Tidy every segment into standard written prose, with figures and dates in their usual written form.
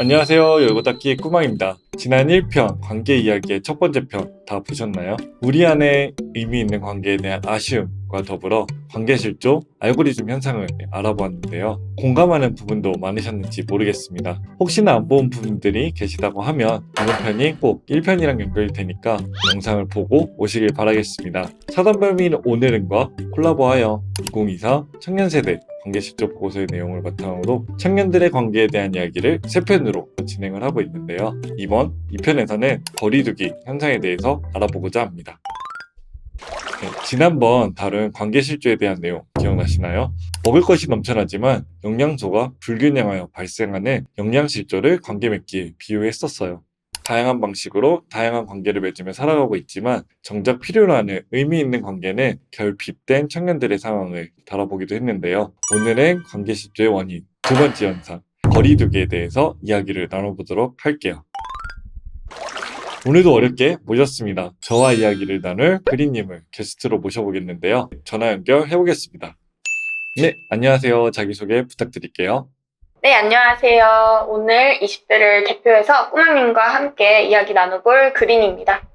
안녕하세요. 열고닫기 꾸망입니다. 지난 1편 관계 이야기의 첫 번째 편 다 보셨나요? 우리 안에 의미 있는 관계에 대한 아쉬움과 더불어 관계 실조, 알고리즘 현상을 알아보았는데요. 공감하는 부분도 많으셨는지 모르겠습니다. 혹시나 안 본 분들이 계시다고 하면 이번 편이 꼭 1편이랑 연결이 되니까 영상을 보고 오시길 바라겠습니다. 사단법인 오늘은과 콜라보하여 2024 청년세대 관계실조 보고서의 내용을 바탕으로 청년들의 관계에 대한 이야기를 3편으로 진행을 하고 있는데요. 이번 2편에서는 거리두기 현상에 대해서 알아보고자 합니다. 네, 지난번 다룬 관계실조에 대한 내용 기억나시나요? 먹을 것이 넘쳐나지만 영양소가 불균형하여 발생하는 영양실조를 관계 맺기에 비유했었어요. 다양한 방식으로 다양한 관계를 맺으며 살아가고 있지만 정작 필요로 하는 의미 있는 관계는 결핍된 청년들의 상황을 다뤄보기도 했는데요. 오늘은 관계실조의 원인, 두 번째 현상, 거리두기에 대해서 이야기를 나눠보도록 할게요. 오늘도 어렵게 모셨습니다. 저와 이야기를 나눌 그린님을 게스트로 모셔보겠는데요. 전화 연결해보겠습니다. 네, 안녕하세요. 자기소개 부탁드릴게요. 네, 안녕하세요. 오늘 20대를 대표해서 꾸마님과 함께 이야기 나눠볼 그린입니다.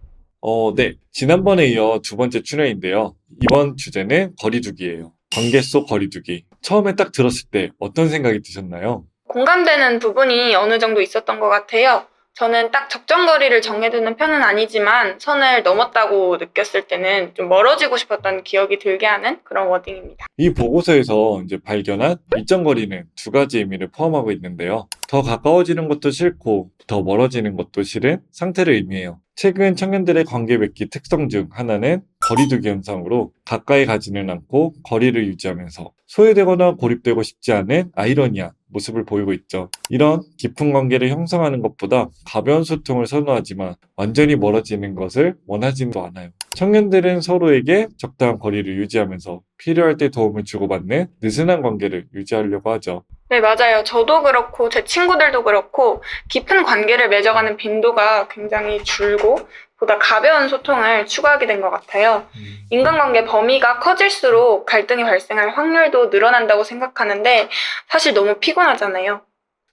네. 지난번에 이어 두 번째 출연인데요. 이번 주제는 거리두기예요. 관계 속 거리두기. 처음에 딱 들었을 때 어떤 생각이 드셨나요? 공감되는 부분이 어느 정도 있었던 것 같아요. 저는 딱 적정거리를 정해두는 편은 아니지만 선을 넘었다고 느꼈을 때는 좀 멀어지고 싶었던 기억이 들게 하는 그런 워딩입니다. 이 보고서에서 이제 발견한 일정거리는 두 가지 의미를 포함하고 있는데요. 더 가까워지는 것도 싫고 더 멀어지는 것도 싫은 상태를 의미해요. 최근 청년들의 관계 맺기 특성 중 하나는 거리두기 현상으로 가까이 가지는 않고 거리를 유지하면서 소외되거나 고립되고 싶지 않은 아이러니한 모습을 보이고 있죠. 이런 깊은 관계를 형성하는 것보다 가벼운 소통을 선호하지만 완전히 멀어지는 것을 원하지도 않아요. 청년들은 서로에게 적당한 거리를 유지하면서 필요할 때 도움을 주고받는 느슨한 관계를 유지하려고 하죠. 네, 맞아요. 저도 그렇고 제 친구들도 그렇고 깊은 관계를 맺어가는 빈도가 굉장히 줄고 보다 가벼운 소통을 추구하게 된 것 같아요. 인간관계 범위가 커질수록 갈등이 발생할 확률도 늘어난다고 생각하는데 사실 너무 피곤하잖아요.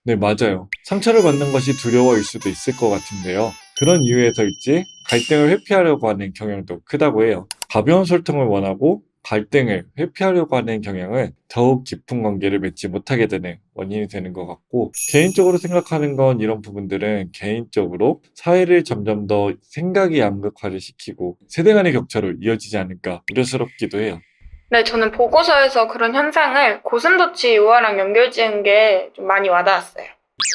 네, 맞아요. 상처를 받는 것이 두려워일 수도 있을 것 같은데요. 그런 이유에서일지 갈등을 회피하려고 하는 경향도 크다고 해요. 가벼운 소통을 원하고 갈등을 회피하려고 하는 경향은 더욱 깊은 관계를 맺지 못하게 되는 원인이 되는 것 같고, 개인적으로 생각하는 건 이런 부분들은 개인적으로 사회를 점점 더 생각이 양극화를 시키고 세대 간의 격차로 이어지지 않을까 우려스럽기도 해요. 네, 저는 보고서에서 그런 현상을 고슴도치 우화랑 연결지은 게 좀 많이 와닿았어요.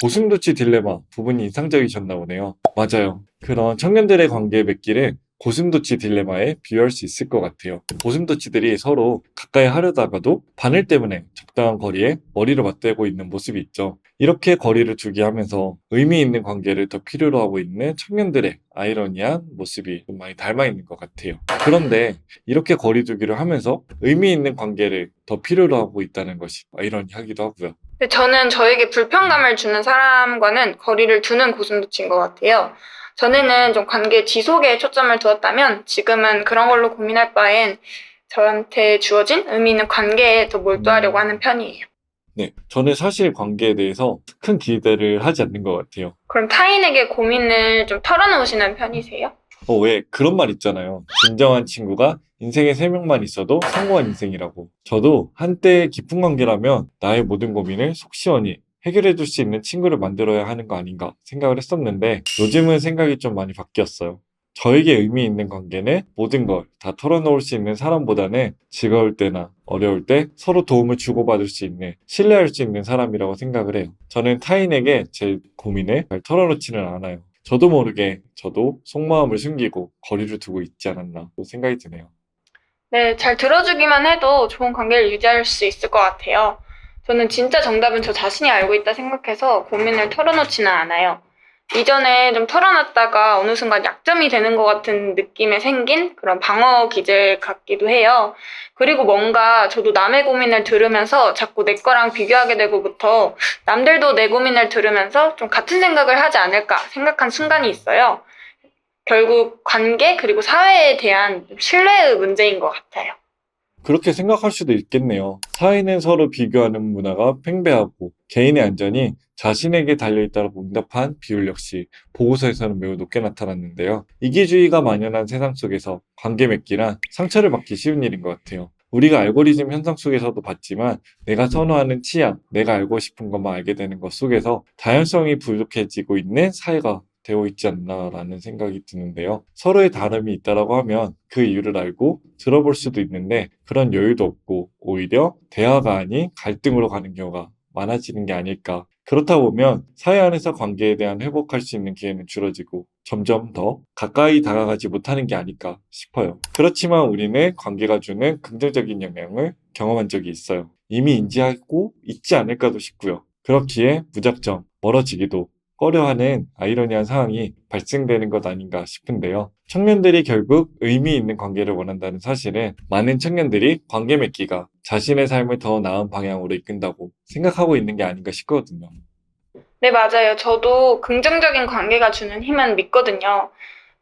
고슴도치 딜레마 부분이 인상적이셨나 보네요. 맞아요. 그런 청년들의 관계 맺기를 고슴도치 딜레마에 비유할 수 있을 것 같아요. 고슴도치들이 서로 가까이 하려다가도 바늘 때문에 적당한 거리에 머리를 맞대고 있는 모습이 있죠. 이렇게 거리를 두게 하면서 의미 있는 관계를 더 필요로 하고 있는 청년들의 아이러니한 모습이 좀 많이 닮아 있는 것 같아요. 그런데 이렇게 거리 두기를 하면서 의미 있는 관계를 더 필요로 하고 있다는 것이 아이러니하기도 하고요. 근데 저는 저에게 불편감을 주는 사람과는 거리를 두는 고슴도치인 것 같아요. 전에는 좀 관계 지속에 초점을 두었다면 지금은 그런 걸로 고민할 바엔 저한테 주어진 의미 있는 관계에 더 몰두하려고 하는 편이에요. 네, 저는 사실 관계에 대해서 큰 기대를 하지 않는 것 같아요. 그럼 타인에게 고민을 좀 털어놓으시는 편이세요? 왜 그런 말 있잖아요. 진정한 친구가 인생에 3명만 있어도 성공한 인생이라고. 저도 한때 깊은 관계라면 나의 모든 고민을 속 시원히 해결해 줄 수 있는 친구를 만들어야 하는 거 아닌가 생각을 했었는데 요즘은 생각이 좀 많이 바뀌었어요. 저에게 의미 있는 관계는 모든 걸 다 털어놓을 수 있는 사람보다는 즐거울 때나 어려울 때 서로 도움을 주고받을 수 있는, 신뢰할 수 있는 사람이라고 생각을 해요. 저는 타인에게 제 고민을 잘 털어놓지는 않아요. 저도 모르게 저도 속마음을 숨기고 거리를 두고 있지 않았나 또 생각이 드네요. 네, 잘 들어주기만 해도 좋은 관계를 유지할 수 있을 것 같아요. 저는 진짜 정답은 저 자신이 알고 있다 생각해서 고민을 털어놓지는 않아요. 이전에 좀 털어놨다가 어느 순간 약점이 되는 것 같은 느낌에 생긴 그런 방어 기제 같기도 해요. 그리고 뭔가 저도 남의 고민을 들으면서 자꾸 내 거랑 비교하게 되고부터 남들도 내 고민을 들으면서 좀 같은 생각을 하지 않을까 생각한 순간이 있어요. 결국 관계 그리고 사회에 대한 신뢰의 문제인 것 같아요. 그렇게 생각할 수도 있겠네요. 사회는 서로 비교하는 문화가 팽배하고 개인의 안전이 자신에게 달려있다고 응답한 비율 역시 보고서에서는 매우 높게 나타났는데요. 이기주의가 만연한 세상 속에서 관계 맺기란 상처를 받기 쉬운 일인 것 같아요. 우리가 알고리즘 현상 속에서도 봤지만 내가 선호하는 취향, 내가 알고 싶은 것만 알게 되는 것 속에서 다양성이 부족해지고 있는 사회가 되어 있지 않나라는 생각이 드는데요. 서로의 다름이 있다라고 하면 그 이유를 알고 들어볼 수도 있는데 그런 여유도 없고 오히려 대화가 아닌 갈등으로 가는 경우가 많아지는 게 아닐까. 그렇다 보면 사회 안에서 관계에 대한 회복할 수 있는 기회는 줄어지고 점점 더 가까이 다가가지 못하는 게 아닐까 싶어요. 그렇지만 우리는 관계가 주는 긍정적인 영향을 경험한 적이 있어요. 이미 인지하고 있지 않을까도 싶고요. 그렇기에 무작정 멀어지기도 꺼려하는 아이러니한 상황이 발생되는 것 아닌가 싶은데요. 청년들이 결국 의미 있는 관계를 원한다는 사실은 많은 청년들이 관계 맺기가 자신의 삶을 더 나은 방향으로 이끈다고 생각하고 있는 게 아닌가 싶거든요. 네, 맞아요. 저도 긍정적인 관계가 주는 힘은 믿거든요.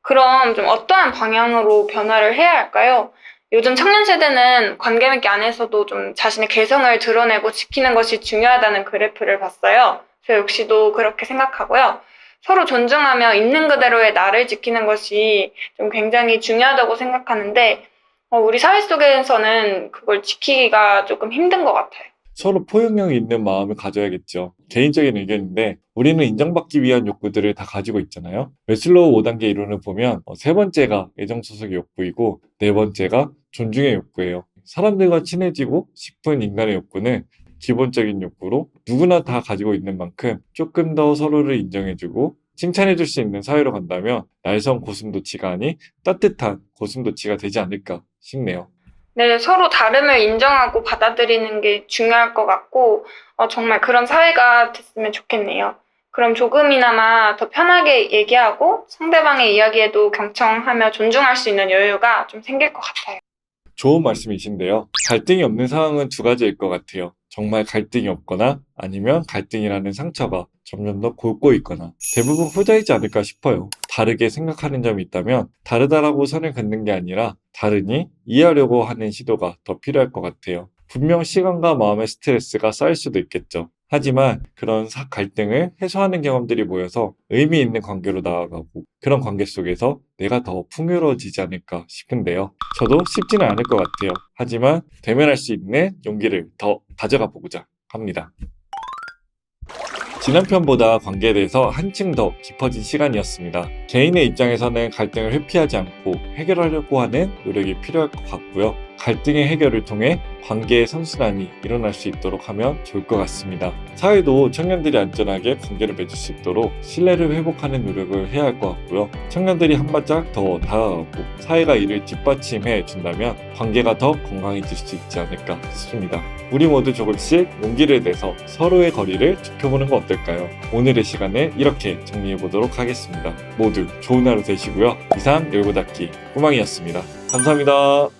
그럼 좀 어떠한 방향으로 변화를 해야 할까요? 요즘 청년 세대는 관계 맺기 안에서도 좀 자신의 개성을 드러내고 지키는 것이 중요하다는 그래프를 봤어요. 저 역시도 그렇게 생각하고요. 서로 존중하며 있는 그대로의 나를 지키는 것이 좀 굉장히 중요하다고 생각하는데, 우리 사회 속에서는 그걸 지키기가 조금 힘든 것 같아요. 서로 포용력 있는 마음을 가져야겠죠. 개인적인 의견인데 우리는 인정받기 위한 욕구들을 다 가지고 있잖아요. 웨슬로우 5단계 이론을 보면 세 번째가 애정소속의 욕구이고 네 번째가 존중의 욕구예요. 사람들과 친해지고 싶은 인간의 욕구는 기본적인 욕구로 누구나 다 가지고 있는 만큼 조금 더 서로를 인정해주고 칭찬해줄 수 있는 사회로 간다면 날선 고슴도치가 아닌 따뜻한 고슴도치가 되지 않을까 싶네요. 네, 서로 다름을 인정하고 받아들이는 게 중요할 것 같고, 정말 그런 사회가 됐으면 좋겠네요. 그럼 조금이나마 더 편하게 얘기하고 상대방의 이야기에도 경청하며 존중할 수 있는 여유가 좀 생길 것 같아요. 좋은 말씀이신데요. 갈등이 없는 상황은 두 가지일 것 같아요. 정말 갈등이 없거나 아니면 갈등이라는 상처가 점점 더 곪고 있거나 대부분 후자이지 않을까 싶어요. 다르게 생각하는 점이 있다면 다르다라고 선을 긋는 게 아니라 다르니 이해하려고 하는 시도가 더 필요할 것 같아요. 분명 시간과 마음의 스트레스가 쌓일 수도 있겠죠. 하지만 그런 갈등을 해소하는 경험들이 모여서 의미 있는 관계로 나아가고 그런 관계 속에서 내가 더 풍요로워지지 않을까 싶은데요. 저도 쉽지는 않을 것 같아요. 하지만 대면할 수 있는 용기를 더 가져가 보고자 합니다. 지난 편보다 관계에 대해서 한층 더 깊어진 시간이었습니다. 개인의 입장에서는 갈등을 회피하지 않고 해결하려고 하는 노력이 필요할 것 같고요. 갈등의 해결을 통해 관계의 선순환이 일어날 수 있도록 하면 좋을 것 같습니다. 사회도 청년들이 안전하게 관계를 맺을 수 있도록 신뢰를 회복하는 노력을 해야 할 것 같고요. 청년들이 한 발짝 더 다가가고 사회가 이를 뒷받침해 준다면 관계가 더 건강해질 수 있지 않을까 싶습니다. 우리 모두 조금씩 용기를 내서 서로의 거리를 지켜보는 건 어떨까요? 오늘의 시간을 이렇게 정리해 보도록 하겠습니다. 모두 좋은 하루 되시고요. 이상 열고 닫기 꾸망이었습니다. 감사합니다.